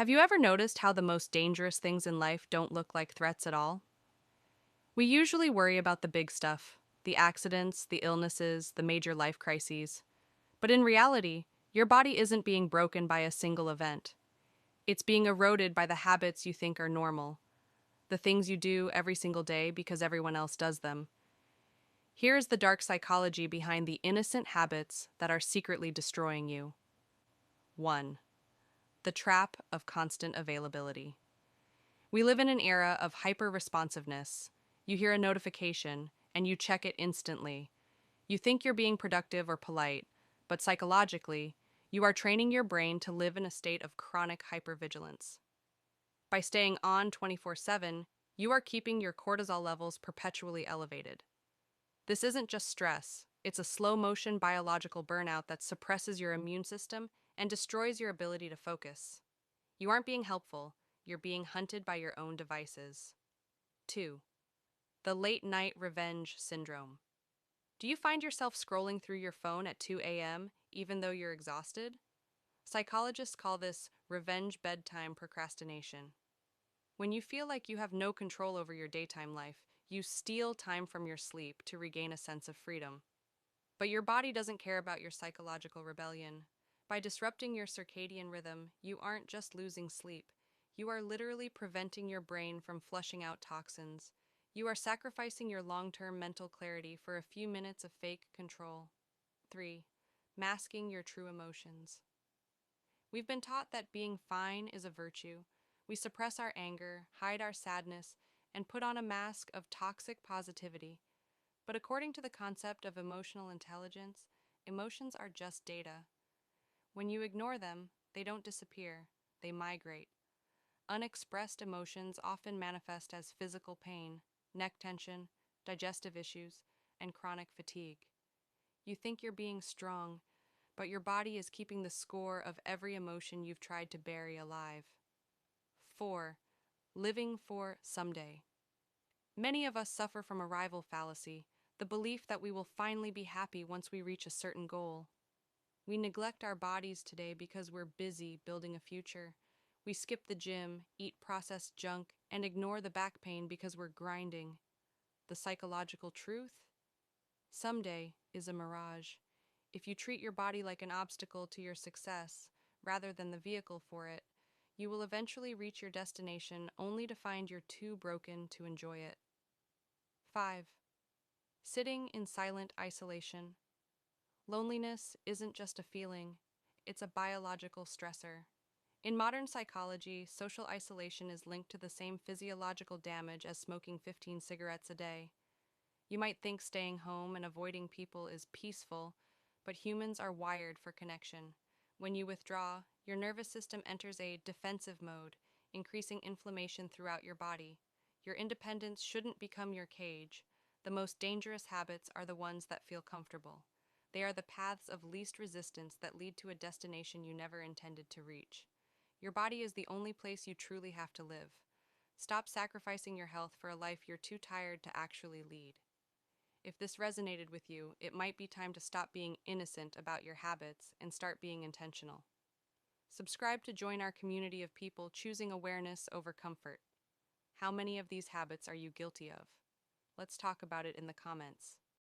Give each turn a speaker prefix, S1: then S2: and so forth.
S1: Have you ever noticed how the most dangerous things in life don't look like threats at all? We usually worry about the big stuff, the accidents, the illnesses, the major life crises. But in reality, your body isn't being broken by a single event. It's being eroded by the habits you think are normal, the things you do every single day because everyone else does them. Here is the dark psychology behind the innocent habits that are secretly destroying you. 1. The trap of constant availability. We live in an era of hyper-responsiveness. You hear a notification, and you check it instantly. You think you're being productive or polite, but psychologically, you are training your brain to live in a state of chronic hypervigilance. By staying on 24/7, you are keeping your cortisol levels perpetually elevated. This isn't just stress, it's a slow-motion biological burnout that suppresses your immune system and destroys your ability to focus. You aren't being helpful, you're being hunted by your own devices. 2. The late night revenge syndrome. Do you find yourself scrolling through your phone at 2 a.m. even though you're exhausted? Psychologists call this revenge bedtime procrastination. When you feel like you have no control over your daytime life, you steal time from your sleep to regain a sense of freedom. But your body doesn't care about your psychological rebellion. By disrupting your circadian rhythm, you aren't just losing sleep. You are literally preventing your brain from flushing out toxins. You are sacrificing your long-term mental clarity for a few minutes of fake control. 3. Masking your true emotions. We've been taught that being fine is a virtue. We suppress our anger, hide our sadness, and put on a mask of toxic positivity. But according to the concept of emotional intelligence, emotions are just data. When you ignore them, they don't disappear, they migrate. Unexpressed emotions often manifest as physical pain, neck tension, digestive issues, and chronic fatigue. You think you're being strong, but your body is keeping the score of every emotion you've tried to bury alive. 4. Living for someday. Many of us suffer from arrival fallacy, the belief that we will finally be happy once we reach a certain goal. We neglect our bodies today because we're busy building a future. We skip the gym, eat processed junk, and ignore the back pain because we're grinding. The psychological truth? Someday is a mirage. If you treat your body like an obstacle to your success, rather than the vehicle for it, you will eventually reach your destination only to find you're too broken to enjoy it. 5. Sitting in silent isolation. Loneliness isn't just a feeling, it's a biological stressor. In modern psychology, social isolation is linked to the same physiological damage as smoking 15 cigarettes a day. You might think staying home and avoiding people is peaceful, but humans are wired for connection. When you withdraw, your nervous system enters a defensive mode, increasing inflammation throughout your body. Your independence shouldn't become your cage. The most dangerous habits are the ones that feel comfortable. They are the paths of least resistance that lead to a destination you never intended to reach. Your body is the only place you truly have to live. Stop sacrificing your health for a life you're too tired to actually lead. If this resonated with you, it might be time to stop being innocent about your habits and start being intentional. Subscribe to join our community of people choosing awareness over comfort. How many of these habits are you guilty of? Let's talk about it in the comments.